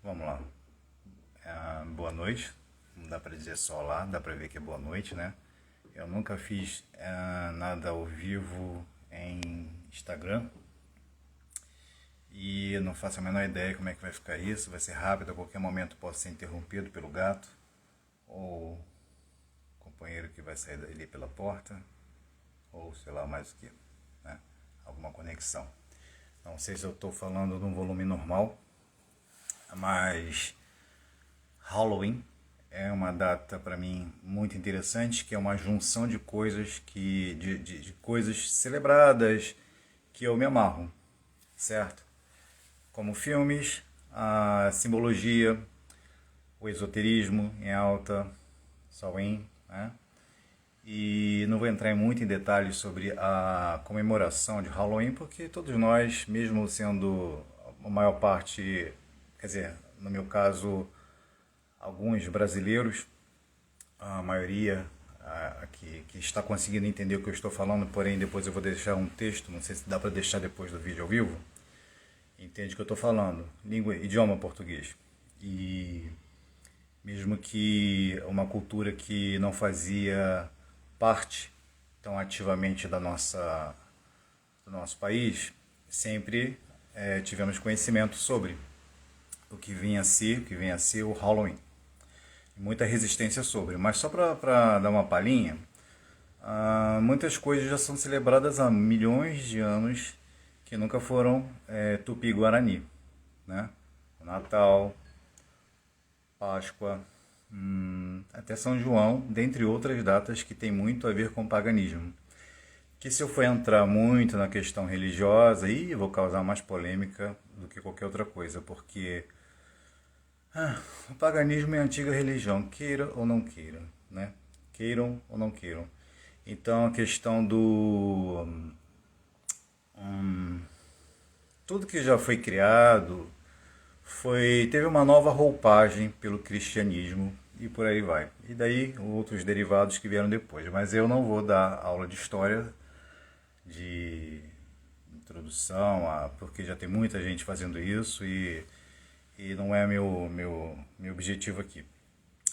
Vamos lá. Boa noite. Não dá pra dizer só lá, dá pra ver que é boa noite, né? Eu nunca fiz nada ao vivo em Instagram e não faço a menor ideia como é que vai ficar isso. Vai ser rápido, a qualquer momento posso ser interrompido pelo gato ou companheiro que vai sair ali pela porta ou sei lá mais o que, né? Alguma conexão. Não sei se eu estou falando num volume normal, mas Halloween é uma data para mim muito interessante, que é uma junção de coisas de coisas celebradas que eu me amarro, certo? Como filmes, a simbologia, o esoterismo em alta, Samhain, né? E não vou entrar muito em detalhes sobre a comemoração de Halloween, porque todos nós, mesmo sendo a maior parte, quer dizer, no meu caso, alguns brasileiros, a maioria que está conseguindo entender o que eu estou falando, porém depois eu vou deixar um texto, não sei se dá para deixar depois do vídeo ao vivo, entende o que eu estou falando, idioma português. E mesmo que uma cultura que não fazia parte tão ativamente do nosso país, sempre tivemos conhecimento sobre o que vinha a ser o Halloween. Muita resistência sobre, mas só para dar uma palhinha, muitas coisas já são celebradas há milhões de anos que nunca foram Tupi-Guarani, né? O Natal, Páscoa, até São João, dentre outras datas que tem muito a ver com o paganismo. Que se eu for entrar muito na questão religiosa, aí vou causar mais polêmica do que qualquer outra coisa, porque o paganismo é a antiga religião, queira ou não queira, né? Queiram ou não queiram. Então a questão do tudo que já foi criado teve uma nova roupagem pelo cristianismo e por aí vai. E daí outros derivados que vieram depois. Mas eu não vou dar aula de história, de introdução, porque já tem muita gente fazendo isso e não é meu objetivo aqui.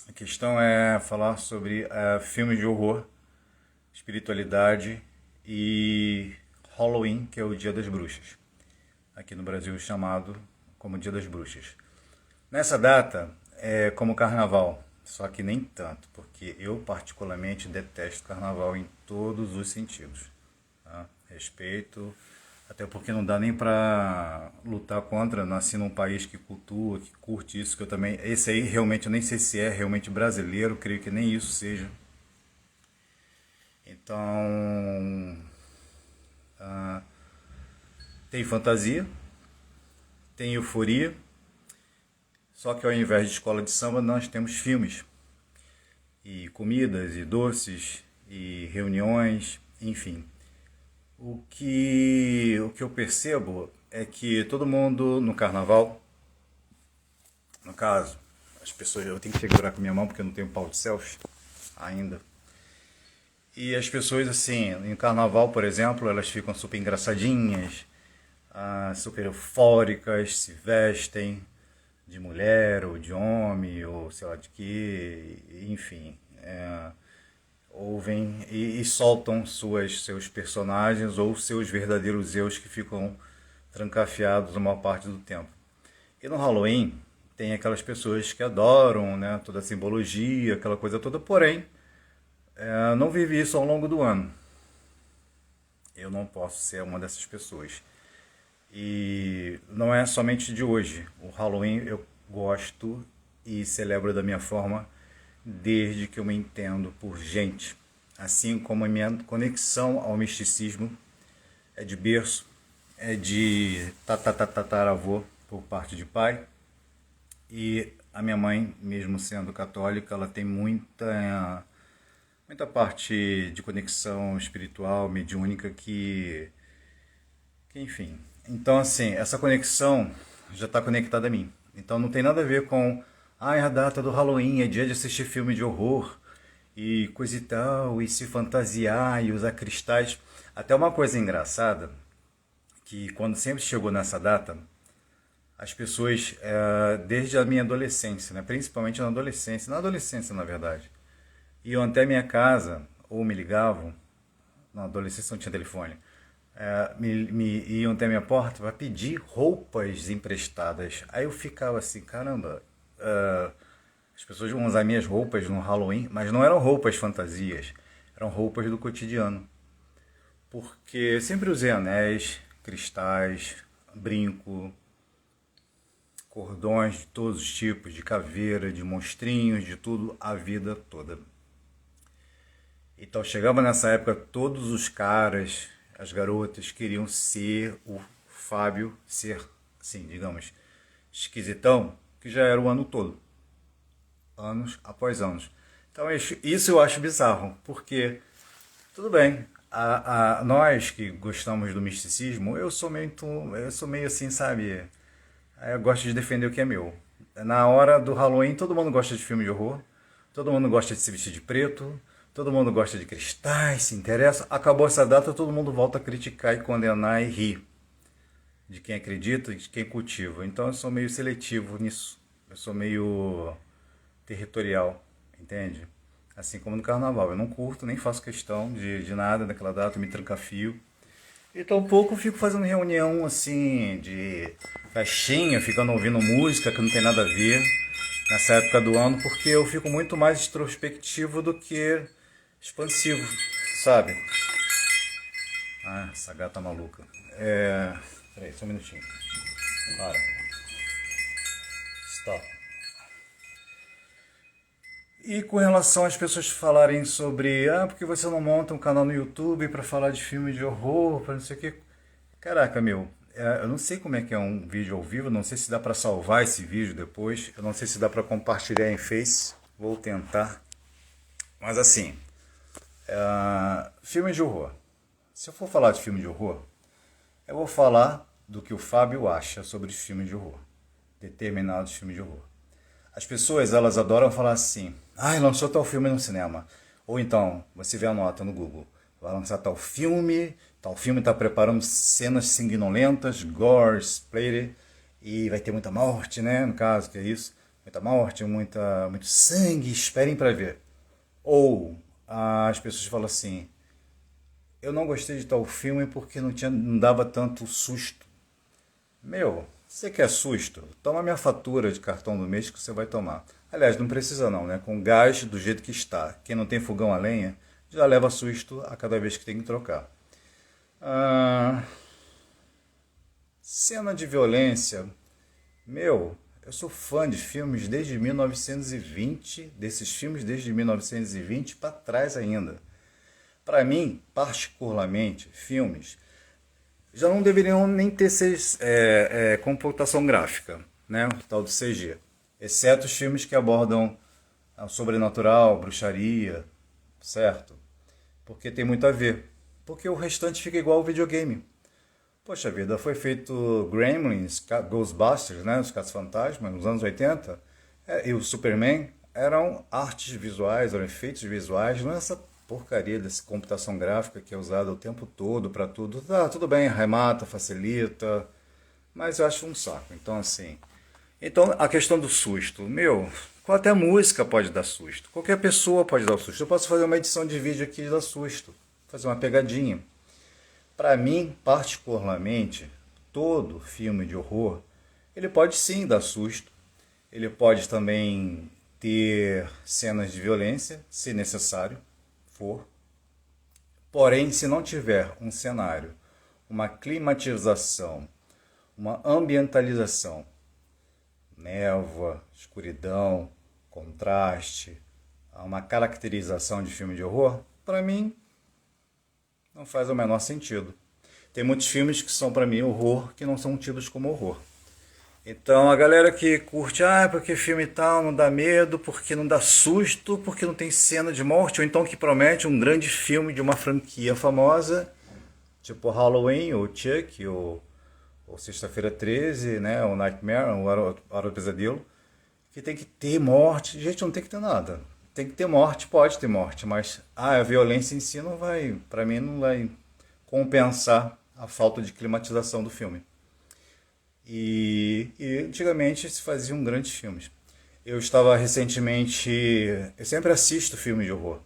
A questão é falar sobre filmes de horror, espiritualidade e Halloween, que é o Dia das Bruxas. Aqui no Brasil chamado como Dia das Bruxas. Nessa data é como carnaval, só que nem tanto, porque eu particularmente detesto carnaval em todos os sentidos. Tá? Respeito, até porque não dá nem pra lutar contra. Nasci num país que cultua, que curte isso, que eu também. Esse aí realmente eu nem sei se é realmente brasileiro, creio que nem isso seja. Então. Tem fantasia, tem euforia, só que ao invés de escola de samba nós temos filmes, e comidas, e doces, e reuniões, enfim. O que eu percebo é que todo mundo no carnaval, no caso, as pessoas, eu tenho que segurar com minha mão porque eu não tenho pau de selfie ainda. E as pessoas assim, em carnaval, por exemplo, elas ficam super engraçadinhas, super eufóricas, se vestem de mulher ou de homem ou sei lá de que, enfim, ouvem e soltam seus personagens ou seus verdadeiros eus que ficam trancafiados a maior parte do tempo. E no Halloween tem aquelas pessoas que adoram, né, toda a simbologia, aquela coisa toda, porém não vive isso ao longo do ano. Eu não posso ser uma dessas pessoas. E não é somente de hoje. O Halloween eu gosto e celebro da minha forma desde que eu me entendo por gente. Assim como a minha conexão ao misticismo é de berço, é de tataravô por parte de pai. E a minha mãe, mesmo sendo católica, ela tem muita parte de conexão espiritual, mediúnica que enfim. Então, assim, essa conexão já está conectada a mim. Então não tem nada a ver com é a data do Halloween, é dia de assistir filme de horror e coisa e tal, e se fantasiar e usar cristais. Até uma coisa engraçada, que quando sempre chegou nessa data, as pessoas, desde a minha adolescência, né? Principalmente na adolescência, na verdade, iam até minha casa ou me ligavam, na adolescência não tinha telefone, me iam até minha porta para pedir roupas emprestadas. Aí eu ficava assim, caramba, as pessoas vão usar minhas roupas no Halloween, mas não eram roupas fantasias, eram roupas do cotidiano. Porque eu sempre usei anéis, cristais, brinco, cordões de todos os tipos, de caveira, de monstrinhos, de tudo, a vida toda. Então chegava nessa época, todos os caras, as garotas queriam ser o Fábio, ser, assim, digamos, esquisitão, que já era o ano todo, anos após anos. Então isso eu acho bizarro, porque tudo bem, nós que gostamos do misticismo, eu sou meio assim, sabe? Eu gosto de defender o que é meu. Na hora do Halloween, todo mundo gosta de filme de horror, todo mundo gosta de se vestir de preto, todo mundo gosta de cristais, se interessa. Acabou essa data, todo mundo volta a criticar e condenar e rir de quem acredita e de quem cultiva. Então eu sou meio seletivo nisso. Eu sou meio territorial, entende? Assim como no carnaval. Eu não curto, nem faço questão de nada daquela data, eu me trancafio. E tampouco fico fazendo reunião assim de festinha, ficando ouvindo música que não tem nada a ver nessa época do ano, porque eu fico muito mais introspectivo do que expansivo, sabe? Ah, essa gata maluca. Peraí, só um minutinho. Para. Stop. E com relação às pessoas falarem sobre, porque você não monta um canal no YouTube para falar de filme de horror, para não sei o que. Caraca, meu, eu não sei como é que é um vídeo ao vivo, não sei se dá para salvar esse vídeo depois, eu não sei se dá para compartilhar em Face, vou tentar. Mas assim, filme de horror. Se eu for falar de filme de horror, eu vou falar do que o Fábio acha sobre filme de horror, determinados filmes de horror. As pessoas, elas adoram falar assim, lançou tal filme no cinema. Ou então, você vê a nota no Google, vai lançar tal filme está preparando cenas sanguinolentas, gore, splatter, e vai ter muita morte, né? No caso, que é isso. Muita morte, muito sangue, esperem para ver. Ou as pessoas falam assim, eu não gostei de tal filme porque não dava tanto susto. Meu, você quer susto? Toma minha fatura de cartão do mês que você vai tomar. Aliás, não precisa não, né? Com gás do jeito que está. Quem não tem fogão a lenha, já leva susto a cada vez que tem que trocar. Cena de violência. Meu, eu sou fã de filmes desde 1920, desses filmes desde 1920 para trás ainda. Para mim, particularmente, filmes já não deveriam nem ter computação gráfica, né? O tal do CG. Exceto os filmes que abordam o sobrenatural, bruxaria, certo? Porque tem muito a ver. Porque o restante fica igual ao videogame. Poxa vida, foi feito Gremlins, Ghostbusters, né? Os Caça-Fantasmas, nos anos 80. E o Superman eram artes visuais, eram efeitos visuais, não é essa porcaria dessa computação gráfica que é usada o tempo todo para tudo. Tá, tudo bem, remata, facilita, mas eu acho um saco. Então, assim. Então, a questão do susto. Meu, até música pode dar susto. Qualquer pessoa pode dar susto. Eu posso fazer uma edição de vídeo aqui e dar susto. Fazer uma pegadinha. Para mim, particularmente, todo filme de horror, ele pode sim dar susto. Ele pode também ter cenas de violência, se necessário for. Porém, se não tiver um cenário, uma climatização, uma ambientalização, névoa, escuridão, contraste, uma caracterização de filme de horror, para mim não faz o menor sentido. Tem muitos filmes que são para mim horror que não são tidos como horror. Então a galera que curte, porque filme tal não dá medo, porque não dá susto, porque não tem cena de morte, ou então que promete um grande filme de uma franquia famosa, tipo Halloween, ou Chuck, ou Sexta-feira 13, né, ou Nightmare, ou Hora do Pesadelo, que tem que ter morte. Gente, não tem que ter nada. Tem que ter morte, pode ter morte, mas a violência em si não vai, para mim, não vai compensar a falta de climatização do filme. E antigamente se faziam grandes filmes. Eu estava recentemente. Eu sempre assisto filmes de horror.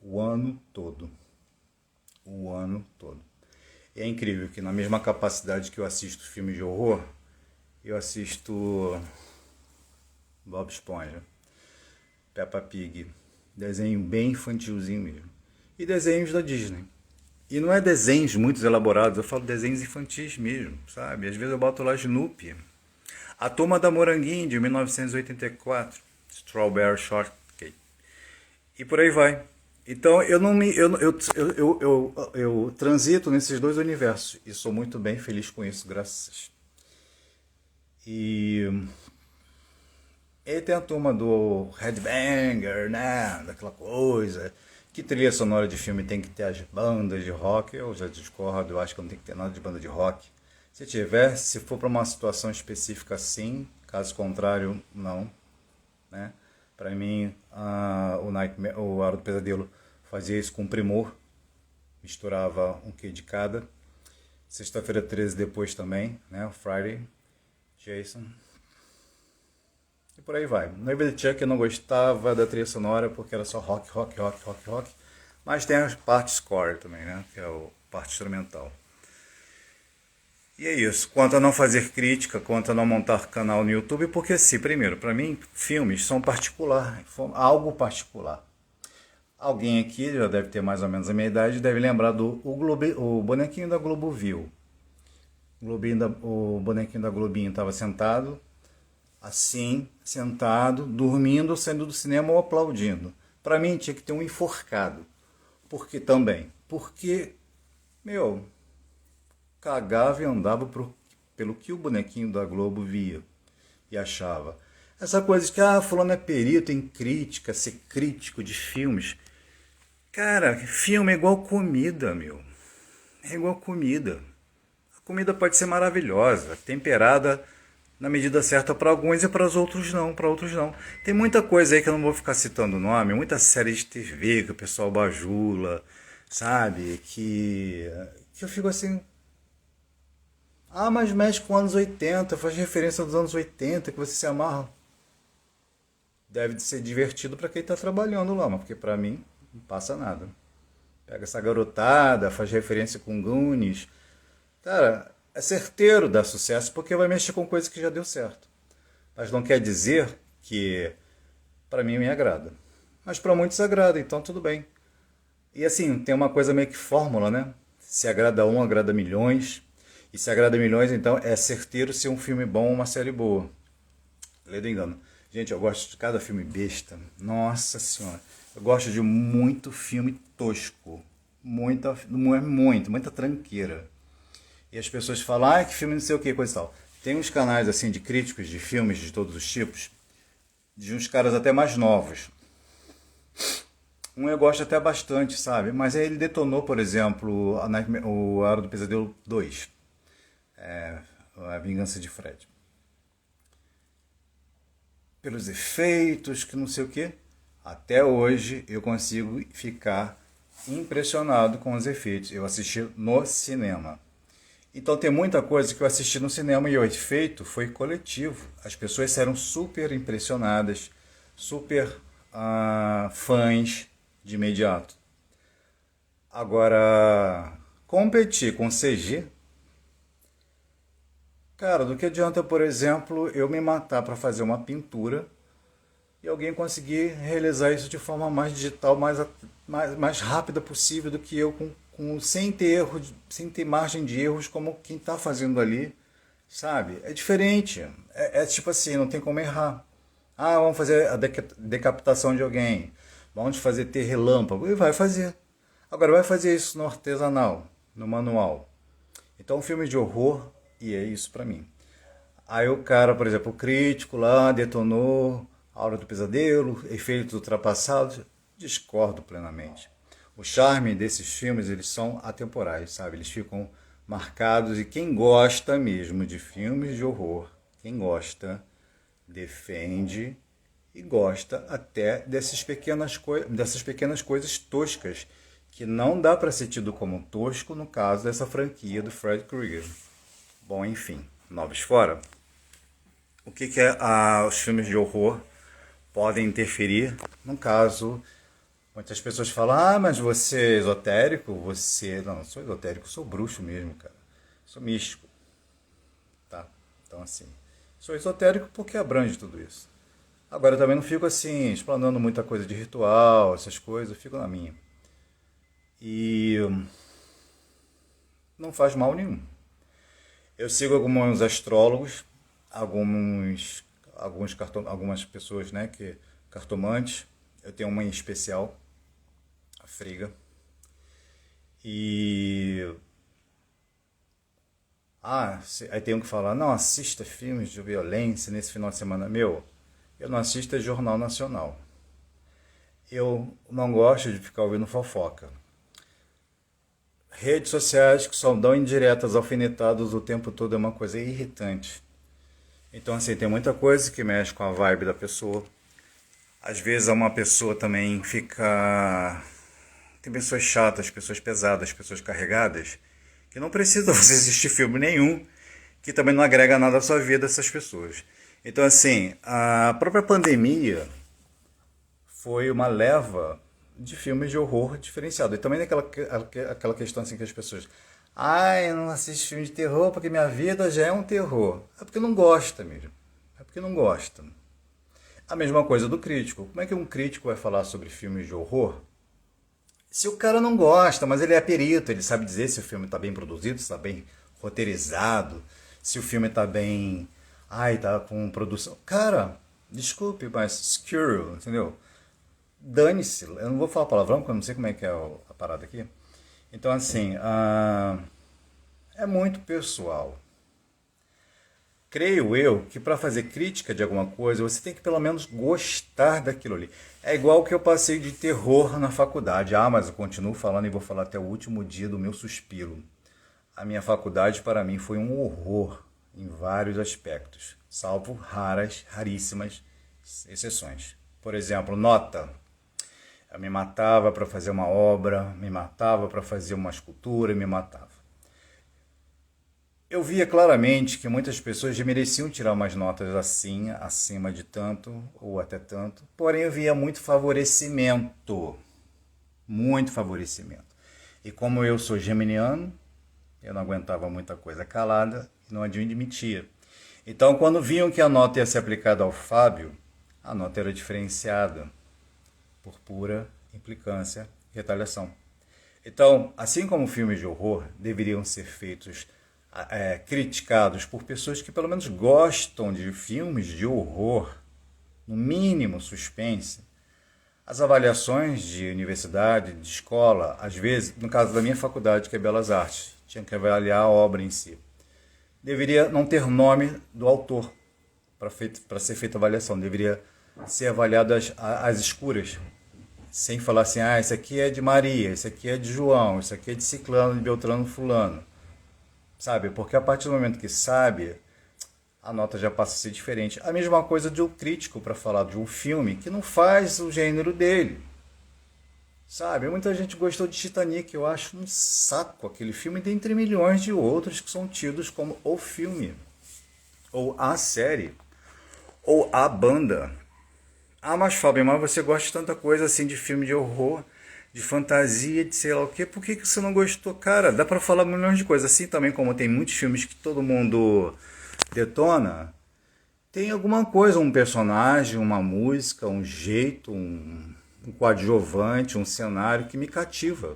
O ano todo. O ano todo. E é incrível que na mesma capacidade que eu assisto filmes de horror, eu assisto Bob Esponja, Peppa Pig, desenho bem infantilzinho mesmo. E desenhos da Disney. E não é desenhos muito elaborados, eu falo desenhos infantis mesmo, sabe? Às vezes eu boto lá Snoopy. A Turma da Moranguinho, de 1984, Strawberry Shortcake. E por aí vai. Então eu não me. Eu transito nesses dois universos. E sou muito bem feliz com isso, graças. E E tem a turma do Headbanger, né? Daquela coisa. Que trilha sonora de filme tem que ter as bandas de rock? Eu já discordo, eu acho que não tem que ter nada de banda de rock. Se tiver, se for para uma situação específica, sim. Caso contrário, não. Né? Para mim, o Hora do Pesadelo fazia isso com primor. Misturava um quê de cada. Sexta-feira 13 depois também, né? O Friday, Jason. E por aí vai. Noiva de Chuck eu não gostava da trilha sonora porque era só rock, rock, rock, rock, rock. Mas tem a parte score também, né? Que é a parte instrumental. E é isso. Quanto a não fazer crítica, quanto a não montar canal no YouTube, porque sim, primeiro, para mim, filmes são particular, algo particular. Alguém aqui já deve ter mais ou menos a minha idade, deve lembrar do o bonequinho da Globoville. O bonequinho da Globinho estava sentado, assim, sentado, dormindo, saindo do cinema ou aplaudindo. Para mim tinha que ter um enforcado. Por que também? Porque, meu, cagava e andava pelo que o bonequinho da Globo via e achava. Essa coisa de que, fulano é perito em crítica, ser crítico de filmes. Cara, filme é igual comida, meu. É igual comida. A comida pode ser maravilhosa, temperada na medida certa para alguns e para os outros não, para outros não. Tem muita coisa aí que eu não vou ficar citando o nome, muita série de TV que o pessoal bajula, sabe? Que eu fico assim, mas mexe com anos 80, faz referência dos anos 80, que você se amarra. Deve ser divertido para quem está trabalhando lá, mas porque para mim não passa nada. Pega essa garotada, faz referência com Goonies. Cara, é certeiro dar sucesso porque vai mexer com coisa que já deu certo. Mas não quer dizer que para mim me agrada. Mas para muitos agrada, então tudo bem. E assim, tem uma coisa meio que fórmula, né? Se agrada um, agrada milhões. E se agrada milhões, então é certeiro ser um filme bom ou uma série boa. Lê do engano. Gente, eu gosto de cada filme besta. Nossa senhora. Eu gosto de muito filme tosco. Muita tranqueira. E as pessoas falam, que filme não sei o que, coisa e tal. Tem uns canais assim de críticos de filmes de todos os tipos, de uns caras até mais novos. Um eu gosto até bastante, sabe? Mas aí ele detonou, por exemplo, o Hora do Pesadelo 2. A Vingança de Fred. Pelos efeitos, que não sei o que. Até hoje eu consigo ficar impressionado com os efeitos. Eu assisti no cinema. Então tem muita coisa que eu assisti no cinema e o efeito foi coletivo. As pessoas saíram super impressionadas, super fãs de imediato. Agora, competir com CG, cara, do que adianta, por exemplo, eu me matar para fazer uma pintura e alguém conseguir realizar isso de forma mais digital, mais rápida possível do que eu sem ter erro, sem ter margem de erros como quem está fazendo ali, sabe? É diferente. É tipo assim, não tem como errar. Vamos fazer a decapitação de alguém. Vamos fazer ter relâmpago. E vai fazer. Agora, vai fazer isso no artesanal, no manual. Então, um filme de horror, e é isso pra mim. Aí o cara, por exemplo, o crítico lá detonou A Hora do Pesadelo, efeitos ultrapassados. Discordo plenamente. O charme desses filmes, eles são atemporais, sabe? Eles ficam marcados e quem gosta mesmo de filmes de horror, quem gosta, defende e gosta até dessas pequenas coisas toscas, que não dá para ser tido como tosco no caso dessa franquia do Fred Krueger. Bom, enfim, novos fora, o que os filmes de horror podem interferir? No caso, muitas pessoas falam, mas você é esotérico? Não, eu sou esotérico, eu sou bruxo mesmo, cara. Sou místico, tá? Então, assim, sou esotérico porque abrange tudo isso. Agora, eu também não fico assim, explanando muita coisa de ritual, essas coisas, eu fico na minha. E não faz mal nenhum. Eu sigo alguns astrólogos, algumas pessoas, né, que cartomantes. Eu tenho uma em especial, a Friga. E aí tem um que falar, não assista filmes de violência nesse final de semana. Meu, eu não assisto Jornal Nacional. Eu não gosto de ficar ouvindo fofoca. Redes sociais que só dão indiretas, alfinetadas o tempo todo é uma coisa irritante. Então, assim, tem muita coisa que mexe com a vibe da pessoa. Às vezes uma pessoa também fica... Tem pessoas chatas, pessoas pesadas, pessoas carregadas, que não precisa você assistir filme nenhum, que também não agrega nada à sua vida essas pessoas. Então, assim, a própria pandemia foi uma leva de filmes de horror diferenciado. E também aquela questão assim que as pessoas... eu não assisto filme de terror porque minha vida já é um terror. É porque não gosta mesmo. É porque não gosta. A mesma coisa do crítico. Como é que um crítico vai falar sobre filmes de horror se o cara não gosta, mas ele é perito, ele sabe dizer se o filme está bem produzido, se está bem roteirizado, se o filme está bem... tá com produção... Cara, desculpe, mas screw, entendeu? Dane-se, eu não vou falar palavrão porque eu não sei como é que é a parada aqui. Então, assim, é muito pessoal. Creio eu que para fazer crítica de alguma coisa, você tem que pelo menos gostar daquilo ali. É igual que eu passei de terror na faculdade. Mas eu continuo falando e vou falar até o último dia do meu suspiro. A minha faculdade, para mim, foi um horror em vários aspectos, salvo raríssimas exceções. Por exemplo, nota. Eu me matava para fazer uma obra, me matava para fazer uma escultura, me matava. Eu via claramente que muitas pessoas já mereciam tirar umas notas assim, acima de tanto ou até tanto, porém eu via muito favorecimento. Muito favorecimento. E como eu sou geminiano, eu não aguentava muita coisa calada e não admitia. Então, quando viam que a nota ia ser aplicada ao Fábio, a nota era diferenciada por pura implicância e retaliação. Então, assim como filmes de horror deveriam ser feitos, criticados por pessoas que pelo menos gostam de filmes de horror, no mínimo suspense, as avaliações de universidade, de escola, às vezes, no caso da minha faculdade, que é Belas Artes, tinha que avaliar a obra em si. Deveria não ter nome do autor para ser feita a avaliação, deveria ser avaliado as escuras, sem falar assim, isso aqui é de Maria, isso aqui é de João, isso aqui é de Ciclano, de Beltrano, Fulano. Sabe? Porque a partir do momento que sabe, a nota já passa a ser diferente. A mesma coisa de um crítico para falar de um filme que não faz o gênero dele. Sabe? Muita gente gostou de Titanic, eu acho um saco aquele filme, dentre milhões de outros que são tidos como o filme, ou a série, ou a banda. Mas Fábio, mas você gosta de tanta coisa assim de filme de horror, de fantasia, de sei lá o quê, por que você não gostou? Cara, dá pra falar milhões de coisas. Assim também como tem muitos filmes que todo mundo detona, tem alguma coisa, um personagem, uma música, um jeito, um coadjuvante, um cenário que me cativa.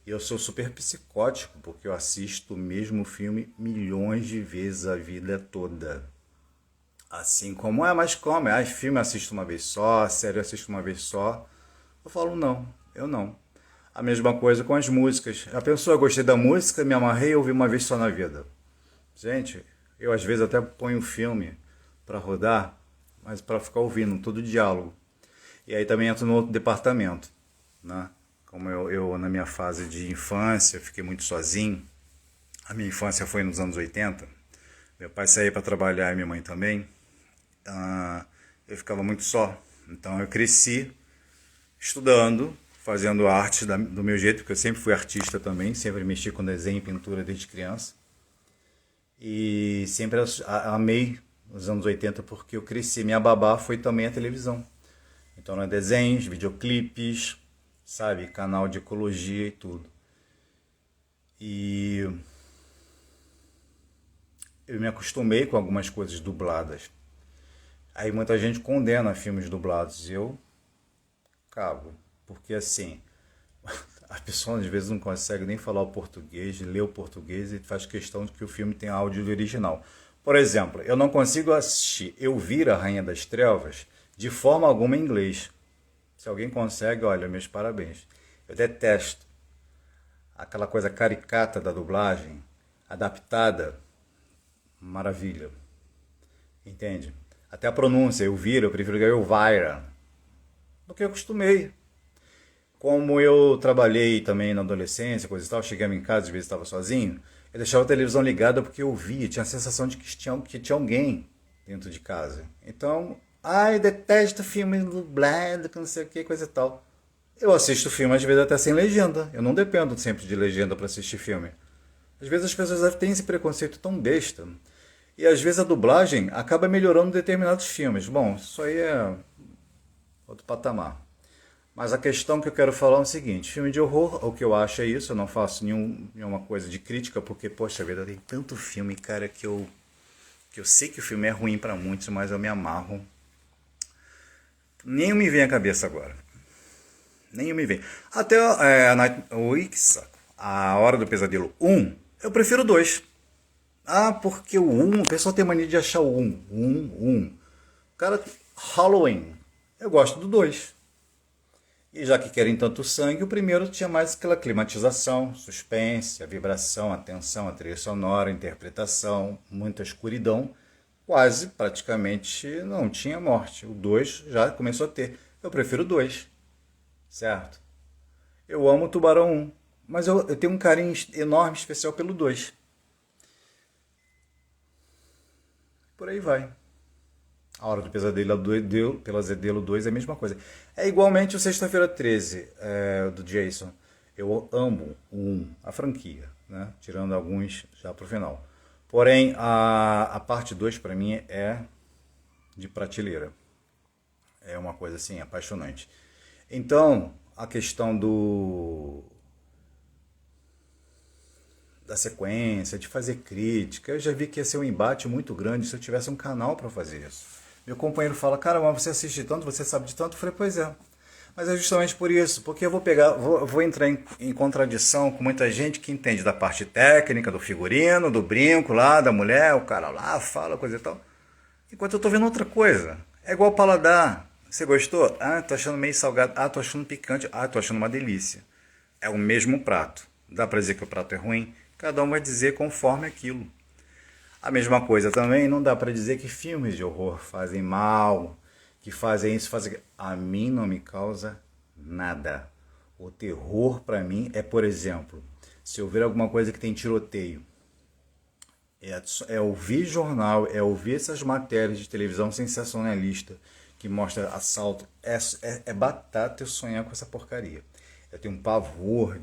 E eu sou super psicótico, porque eu assisto o mesmo filme milhões de vezes a vida toda. Assim como, mas como? Filme eu assisto uma vez só, série eu assisto uma vez só. Eu falo, não, eu não. A mesma coisa com as músicas. A pessoa, gostei da música, me amarrei e ouvi uma vez só na vida. Gente, eu às vezes até ponho filme para rodar, mas para ficar ouvindo todo o diálogo. E aí também entro no outro departamento, né? Como eu na minha fase de infância, fiquei muito sozinho. A minha infância foi nos anos 80. Meu pai saía para trabalhar e minha mãe também. Eu ficava muito só. Então eu cresci estudando, fazendo arte do meu jeito, porque eu sempre fui artista também, sempre mexi com desenho e pintura desde criança. E sempre amei os anos 80 porque eu cresci. Minha babá foi também a televisão. Então, eram desenhos, videoclipes, sabe? Canal de ecologia e tudo. E eu me acostumei com algumas coisas dubladas. Aí muita gente condena filmes dublados. E eu cago. Porque assim, a pessoa às vezes não consegue nem falar o português, ler o português e faz questão de que o filme tenha áudio do original. Por exemplo, eu não consigo assistir Eu Vir a Rainha das Trevas de forma alguma em inglês. Se alguém consegue, olha, meus parabéns. Eu detesto aquela coisa caricata da dublagem, adaptada, maravilha. Entende? Até a pronúncia, eu prefiro Elvira, do que eu acostumei. Como eu trabalhei também na adolescência, coisa e tal, chegava em casa, às vezes estava sozinho, eu deixava a televisão ligada porque eu via, tinha a sensação de que tinha alguém dentro de casa. Então, ai, detesto filme dublado, que não sei o que, coisa e tal. Eu assisto filme às vezes até sem legenda. Eu não dependo sempre de legenda para assistir filme. Às vezes as pessoas têm esse preconceito tão besta. E às vezes a dublagem acaba melhorando determinados filmes. Bom, isso aí é outro patamar. Mas a questão que eu quero falar é o seguinte: filme de horror, o que eu acho é isso. Eu não faço nenhuma coisa de crítica, porque, poxa vida, tem tanto filme, cara, que eu sei que o filme é ruim para muitos, mas eu me amarro. Nem me vem à cabeça agora. Nem me vem. Até a Night... Ui, que saco. A Hora do Pesadelo 1, eu prefiro o 2. Ah, porque o 1, o pessoal tem mania de achar o 1. Cara, Halloween, eu gosto do 2. E já que querem tanto sangue, o primeiro tinha mais aquela climatização, suspense, a vibração, a tensão, a trilha sonora, a interpretação, muita escuridão. Quase, praticamente, não tinha morte. O 2 já começou a ter. Eu prefiro o 2, certo? Eu amo o Tubarão 1, mas eu tenho um carinho enorme, especial pelo 2. Por aí vai. A Hora do Pesadelo 2 é a mesma coisa. É igualmente o Sexta-feira 13, do Jason. Eu amo a franquia, né? Tirando alguns já pro final. Porém, a parte 2 para mim é de prateleira. É uma coisa assim, apaixonante. Então, a questão da sequência, de fazer crítica, eu já vi que ia ser um embate muito grande se eu tivesse um canal para fazer isso. Meu companheiro fala, cara, mas você assiste tanto, você sabe de tanto? Eu falei, pois é. Mas é justamente por isso, porque eu vou entrar em contradição com muita gente que entende da parte técnica, do figurino, do brinco lá, da mulher, o cara lá fala, coisa e tal. Enquanto eu tô vendo outra coisa. É igual paladar. Você gostou? Ah, tô achando meio salgado. Ah, tô achando picante. Ah, tô achando uma delícia. É o mesmo prato. Dá pra dizer que o prato é ruim? Cada um vai dizer conforme aquilo. A mesma coisa também, não dá pra dizer que filmes de horror fazem mal, que fazem isso, fazem aquilo. A mim não me causa nada. O terror pra mim é, por exemplo, se eu ver alguma coisa que tem tiroteio, é ouvir jornal, é ouvir essas matérias de televisão sensacionalista que mostra assalto, é batata eu sonhar com essa porcaria. Eu tenho um pavor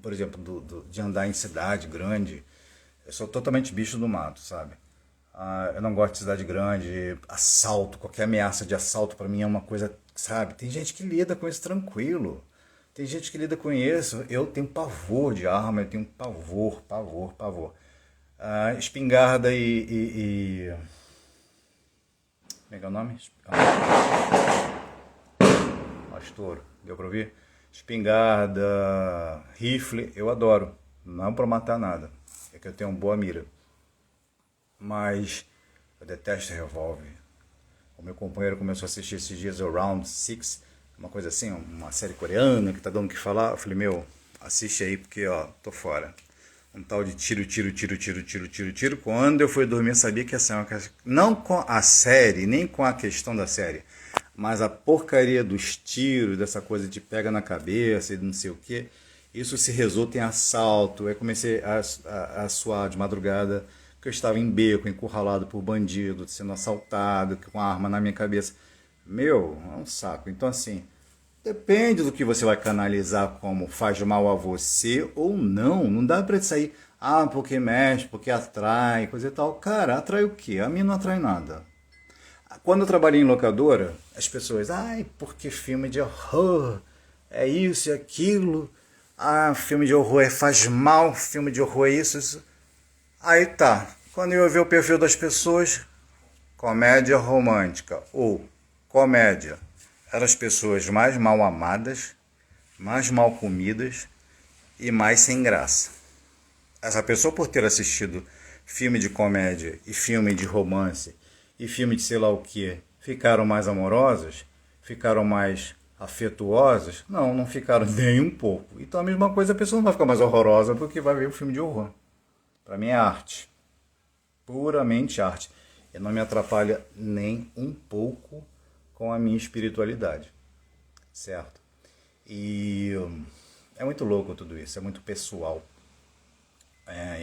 por exemplo, de andar em cidade grande. Eu sou totalmente bicho do mato, sabe? Eu não gosto de cidade grande, assalto, qualquer ameaça de assalto pra mim é uma coisa, sabe? Tem gente que lida com isso tranquilo. Tem gente que lida com isso. Eu tenho pavor de arma, eu tenho pavor. Espingarda como é que é o nome? Estouro, deu pra ouvir? Espingarda, rifle, eu adoro. Não pra matar nada. É que eu tenho uma boa mira. Mas eu detesto revólver. O meu companheiro começou a assistir esses dias o Round Six, uma coisa assim, uma série coreana que tá dando o que falar. Eu falei, meu, assiste aí porque, ó, tô fora. Um tal de tiro. Quando eu fui dormir, eu sabia que ia ser uma... Não com a série, nem com a questão da série, mas a porcaria dos tiros, dessa coisa de pega na cabeça e não sei o que. Isso se resulta em assalto. Aí comecei a suar de madrugada, que eu estava em beco, encurralado por bandido, sendo assaltado, com uma arma na minha cabeça. Meu, é um saco. Então, assim, depende do que você vai canalizar como faz mal a você ou não. Não dá pra sair, Ah, porque mexe, porque atrai, coisa e tal. Cara, atrai o quê? A mim não atrai nada. Quando eu trabalhei em locadora, as pessoas, ai, porque filme de horror, é isso e aquilo. Ah, filme de horror faz mal, filme de horror é isso, isso. Aí tá. Quando eu vi o perfil das pessoas, comédia romântica ou comédia, eram as pessoas mais mal amadas, mais mal comidas e mais sem graça. Essa pessoa, por ter assistido filme de comédia e filme de romance e filme de sei lá o que, ficaram mais amorosas, ficaram mais afetuosas? Não, não ficaram nem um pouco. Então a mesma coisa, a pessoa não vai ficar mais horrorosa porque vai ver um filme de horror. Para mim é arte, puramente arte. E não me atrapalha nem um pouco com a minha espiritualidade, certo? E é muito louco tudo isso, é muito pessoal.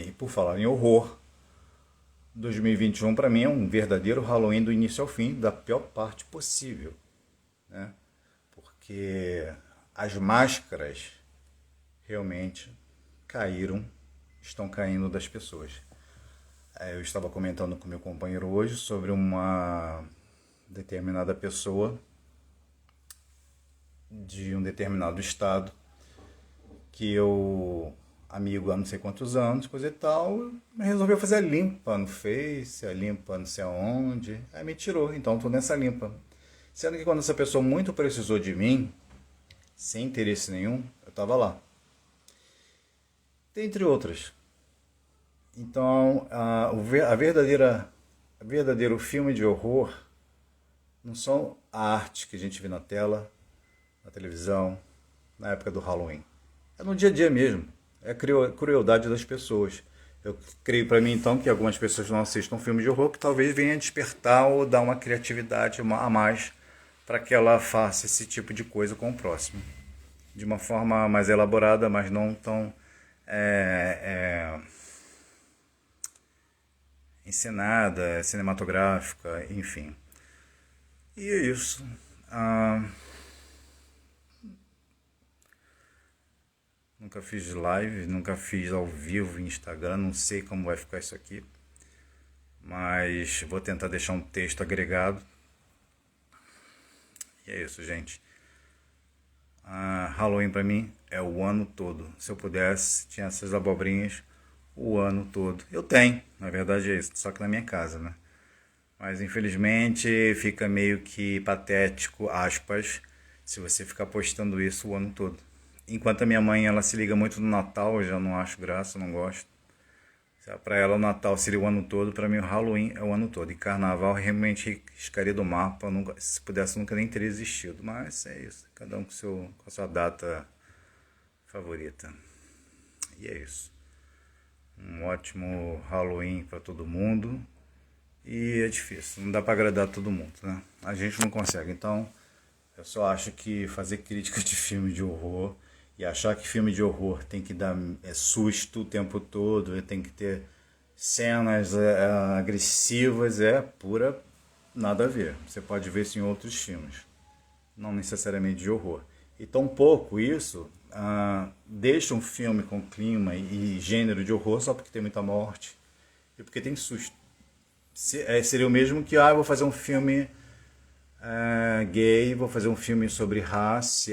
E por falar em horror, 2021 para mim é um verdadeiro Halloween do início ao fim, da pior parte possível, né? Porque as máscaras realmente caíram, estão caindo das pessoas. Eu estava comentando com meu companheiro hoje sobre uma determinada pessoa de um determinado estado que eu, amigo há não sei quantos anos, coisa e tal, resolveu fazer a limpa no Face, a limpa não sei aonde, aí me tirou, então estou nessa limpa. Sendo que quando essa pessoa muito precisou de mim, sem interesse nenhum, eu estava lá. Dentre outras. Então, a verdadeiro filme de horror não são a arte que a gente vê na tela, na televisão, na época do Halloween. É no dia a dia mesmo. É a crueldade das pessoas. Eu creio para mim então que algumas pessoas não assistam filmes de horror que talvez venha despertar ou dar uma criatividade a mais para que ela faça esse tipo de coisa com o próximo. De uma forma mais elaborada, mas não tão encenada, cinematográfica, enfim. E é isso. Ah, nunca fiz live, nunca fiz ao vivo em Instagram, não sei como vai ficar isso aqui. Mas vou tentar deixar um texto agregado. E é isso, gente. Halloween pra mim é o ano todo. Se eu pudesse, tinha essas abobrinhas o ano todo. Eu tenho, na verdade é isso, só que na minha casa, né? Mas infelizmente fica meio que patético, aspas, se você ficar postando isso o ano todo. Enquanto a minha mãe ela se liga muito no Natal, eu já não acho graça, não gosto. Para ela o Natal seria o ano todo, para mim o Halloween é o ano todo. E Carnaval realmente riscaria do mapa, nunca, se pudesse nunca nem teria existido. Mas é isso, cada um com a sua data favorita. E é isso. Um ótimo Halloween para todo mundo. E é difícil, não dá para agradar todo mundo, né? A gente não consegue, então eu só acho que fazer crítica de filme de horror e achar que filme de horror tem que dar susto o tempo todo, tem que ter cenas agressivas, é pura nada a ver. Você pode ver isso em outros filmes, não necessariamente de horror. E tão pouco isso deixa um filme com clima e gênero de horror só porque tem muita morte e porque tem susto. Seria o mesmo que, eu vou fazer um filme gay, vou fazer um filme sobre raça,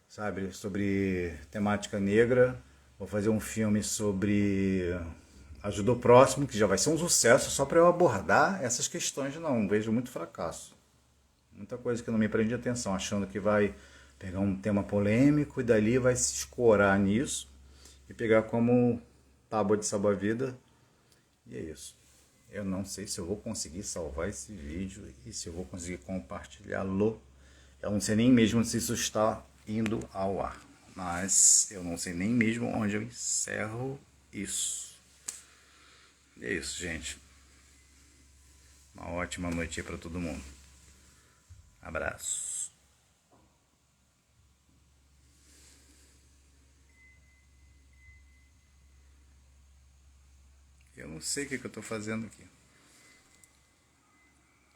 sabe, sobre temática negra, vou fazer um filme sobre ajuda o próximo, que já vai ser um sucesso só para eu abordar essas questões. Não, vejo muito fracasso. Muita coisa que não me prende atenção, achando que vai pegar um tema polêmico e dali vai se escorar nisso e pegar como tábua de salva-vida. E é isso. Eu não sei se eu vou conseguir salvar esse vídeo e se eu vou conseguir compartilhá-lo. Eu não sei nem mesmo se isso está indo ao ar. Mas eu não sei nem mesmo onde eu encerro isso. E é isso, gente. Uma ótima noite para todo mundo. Abraço. Eu não sei o que eu estou fazendo aqui.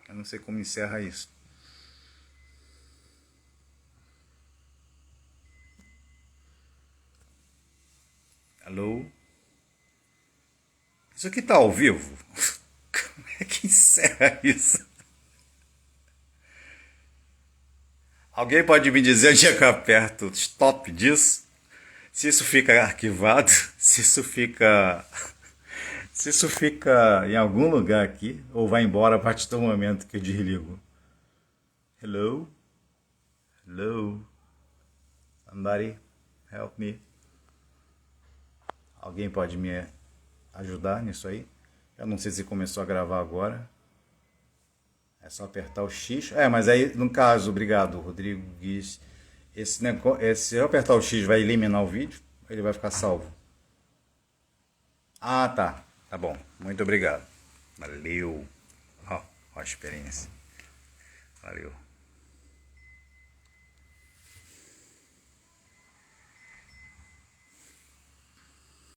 Eu não sei como encerra isso. Isso aqui tá ao vivo? Como é que encerra isso? Alguém pode me dizer onde é que eu aperto stop disso? Se isso fica arquivado, se isso fica. Se isso fica em algum lugar aqui, ou vai embora a partir do momento que eu desligo. Hello? Hello? Somebody help me. Alguém pode me ajudar nisso aí? Eu não sei se começou a gravar agora. É só apertar o X. Mas aí, no caso, obrigado, Rodrigo Guiz. Se eu apertar o X, vai eliminar o vídeo? Ele vai ficar salvo. Ah, tá. Tá bom. Muito obrigado. Valeu. Ó, a experiência. Valeu.